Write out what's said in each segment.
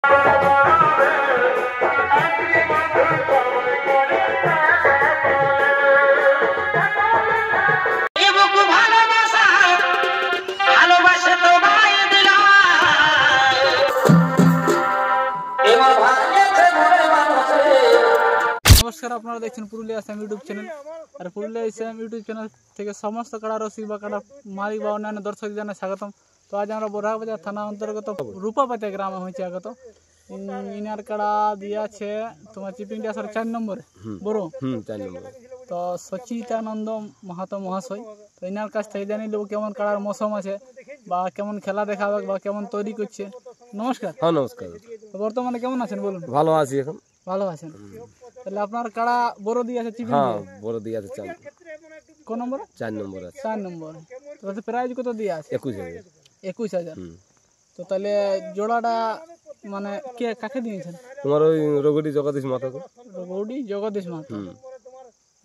নমস্কার, আপনারা দেখছেন পুরুলিয়া আসাম ইউটিউব চ্যানেল। আর পুরুলিয়া আসাম ইউটিউব চ্যানেল থেকে সমস্ত কাড়া রসিক বা কাড়া মালিক বা অন্যান্য দর্শক জানাই স্বাগতম। তো আজ আমরা বোরহাবাজার থানা অন্তর্গত রূপাপাতে গ্রামে হয়েছে আগত। ইনার কাড়া দিয়েছে তোমার চিপিংটা আসলে 4 নম্বরে বড় 4 নম্বর। তো সচিতানন্দ মাহাতো মহাশয়, তো ইনার কাছ থেকে জানি দেবো কেমন কাড়ার মৌসুম আছে বা কেমন খেলা দেখাবে বা কেমন তৈরি করছে। নমস্কার। হ্যাঁ নমস্কার। তো বর্তমানে কেমন আছেন বলুন? ভালো আছি এখন। ভালো আছেন? তাহলে আপনার কাড়া বড় দিয়ে আছে চিপিং? হ্যাঁ বড় দিয়ে আছে 4 কোন নম্বর? 4 নম্বর আছে। 4 নম্বর। তো প্রাইজ কত দিয়ে আছে? 21,000। 21,000। তো তাহলে জোড়াটা মানে কে কাকে দিয়েছেন? তোমার ওই রঘুটি জগদীশ মাতাকে। রঘুটি জগদীশ মাহাতো।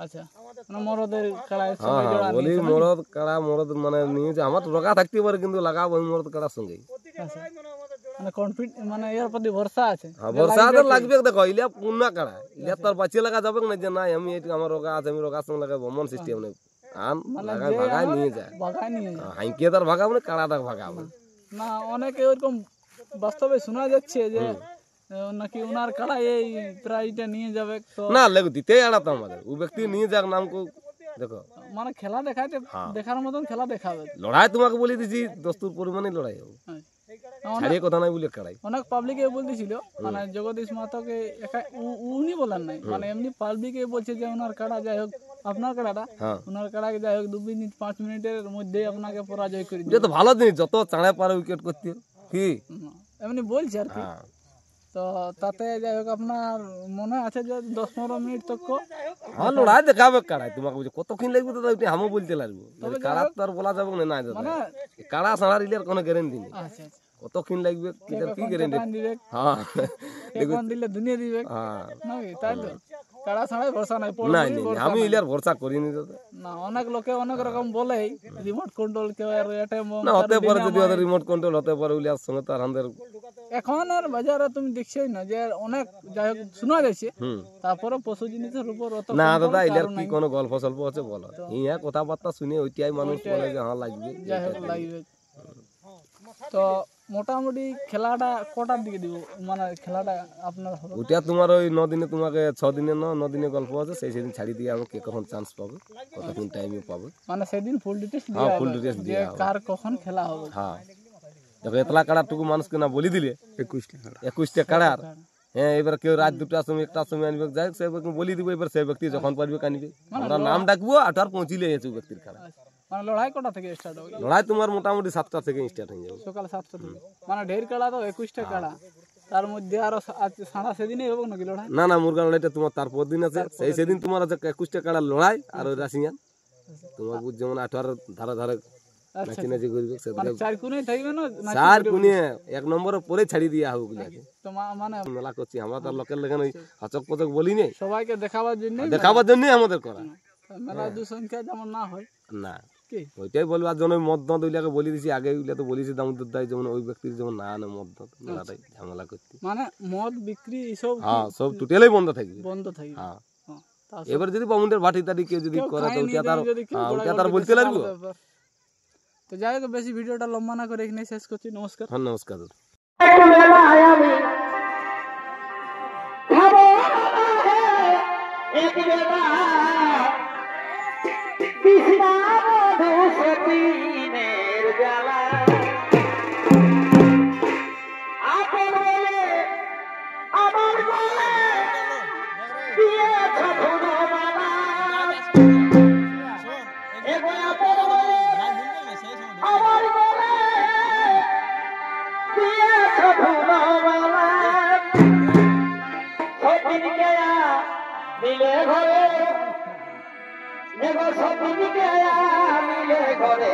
আচ্ছা, মানে মরদের কাড়া হ্যাঁ হ্যাঁ বলি মরদ কাড়া মরদ মানে নিয়েছে আমার রগা থাকতে পারে কিন্তু লাগাবো ওই মরদ কাড়ার সঙ্গে। আচ্ছা, মানে কনফিডেন্স মানে এর প্রতি ভরসা আছে? হ্যাঁ ভরসা তো লাগবে। দেখো ইলিয়া পুন্না কাড়া ইলিয়া তার বাঁচিয়ে লাগা যাবে না যে না আমি এটা আমার রগা আছে আমি রগার সঙ্গে লাগাবো মন সিস্টেম নেই। আন লাগাই ভাগাই নিয়ে যায়, ভাগাই নিয়ে যায়। হাইকে তার ভাগাবো না কাড়াটা ভাগাবো না। অনেকে ওরকম বাস্তবে শোনা যাচ্ছে যে নাকি ওনার কাড়া এই প্রাইজটা নিয়ে যাবে। তো না লেগো দিতে আড়াতো আমাদের ও ব্যক্তি নিয়ে যাক নাম কো। দেখো মানে খেলা দেখাতে দেখার মতন খেলা দেখাবে। লড়াই তোমাকে বলে দিছি দস্তুর পরিমাণে লড়াই হবে, ছাড়িয়ে কথা নাই বলে কাড়াই। অনেক পাবলিকে বলতেছিল মানে জগদীশ মাহাতোকে উনি বলেন নাই, মানে এমনি পাবলিকে বলছে যে ওনার কাড়া যাই হোক আপনার কাড়াটা ওনার কাড়াকে যাই হোক 2 মিনিট 5 মিনিটের মধ্যে আপনাকে পরাজয় করে দিবে। তো ভালো জিনিস যত চাঁড়ে পারে উইকেট করতে কি এমনি বলছে আর কি। তো তাতে যাই হোক আপনার মনে আছে যে 10-15 মিনিট তক হ্যাঁ লড়াই দেখাবে কাড়াই তোমাকে বলছে কতক্ষণ লাগবে তো ওইটা হামও বলতে লাগবে কাড়া তো আর বলা যাবে না। না কাড়া ছাড়ার ইলের কোনো গ্যারেন্টি নেই। আচ্ছা আচ্ছা, কতক্ষণ লাগবে কি গ্যারেন্টি? হ্যাঁ এখন দিলে দুনিয়া দিবে। হ্যাঁ নাকি তাই তো কাড়া ছাড়াই ভরসা নাই। নাই আমি ইলের ভরসা করিনি দাদা। না অনেক লোকে অনেক রকম বলে রিমোট কন্ট্রোল কেউ আর এটা না হতে পারে, যদি ওদের রিমোট কন্ট্রোল হতে পারে ইলিয়ার সঙ্গে তো আর আমাদের এখন আর বাজারে তুমি দেখছোই না যে অনেক যাই হোক শোনা যাচ্ছে। তারপরে পশু জিনিসের উপর অত না দাদা ইলের কি কোনো গল্প সল্প আছে বলো? ইয়া কথাবার্তা শুনে ওইটাই মানুষ বলে যে হ্যাঁ লাগবে যাই হোক লাগবে। তো মোটামুটি খেলাটা কটার দিকে দিব মানে খেলাটা আপনার হবে? ওইটা তোমার ওই 9 দিনে তোমাকে 6 দিনে 9 দিনে গল্প আছে সেই সেদিন ছাড়ি দিয়ে আমাকে কখন চান্স পাবে কতক্ষণ টাইমে পাবে মানে সেদিন ফুল ডিটেইলস হ্যাঁ ফুল ডিটেইলস দিয়ে কার কখন খেলা হবে। হ্যাঁ দেখো এতলা কাড়াটুকু মানুষকে না বলি দিলে 21টা কাড়ার। হ্যাঁ এবার কেউ রাত 2টার সময় 1টার সময় আনবে যাই সে বলি দিব, এবার সেই ব্যক্তি যখন পারবে কানবে আমরা নাম ডাকবো আর পৌঁছিলে গেছে ব্যক্তির খেলা। মানে লড়াই কটা থেকে স্টার্ট হবে? লড়াই তোমার মোটামুটি 7টা থেকে স্টার্ট হয়ে যাবে, সকাল 7টা থেকে। মানে ঢের কাড়া তো 21টা কাড়া, তার মধ্যে আরো সাড়া সেদিনই হবে নাকি লড়াই? না না মুরগা লড়াইটা তোমার তারপর দিন আছে, সেই সেদিন তোমার আছে 21টা কাড়া লড়াই আর ওই রাশিয়ান তোমার বুঝ যেমন 18 ধারে ধারে নাচি নাচি করবে সেদিন 4 কোণে থাকবে না? 4 কোণে 1 নম্বরের পরে ছাড়ি দিয়া হবে বুঝলাকে। তো মানে মেলা করছি আমরা তো লোকের লেগে ওই হচক পচক বলি নেই, সবাইকে দেখাবার জন্য আমাদের করা। মেলা দুঃসংখ্যা যেমন না হয় না কি ওইটাই বলবো। আর যেন মদ দদ ওইলাকে বলি দিছি আগে, ওইলা তো বলিছি দামোদর দাই যেমন ওই ব্যক্তির যেমন না আনে মদ দদ মেলাটাই ঝামেলা করতে। মানে মদ বিক্রি এইসব হ্যাঁ সব টোটালি বন্ধ থাকবে। হ্যাঁ এবার যদি বামুন্ডের বাটি টাটি কেউ যদি করে তো ওইটা তার বলতে লাগবে। তো যাই হোক বেশি ভিডিওটা লম্বা না করে এখানে শেষ করছি। নমস্কার। হ্যাঁ নমস্কার। মিলে ঘরে মিলে ঘরে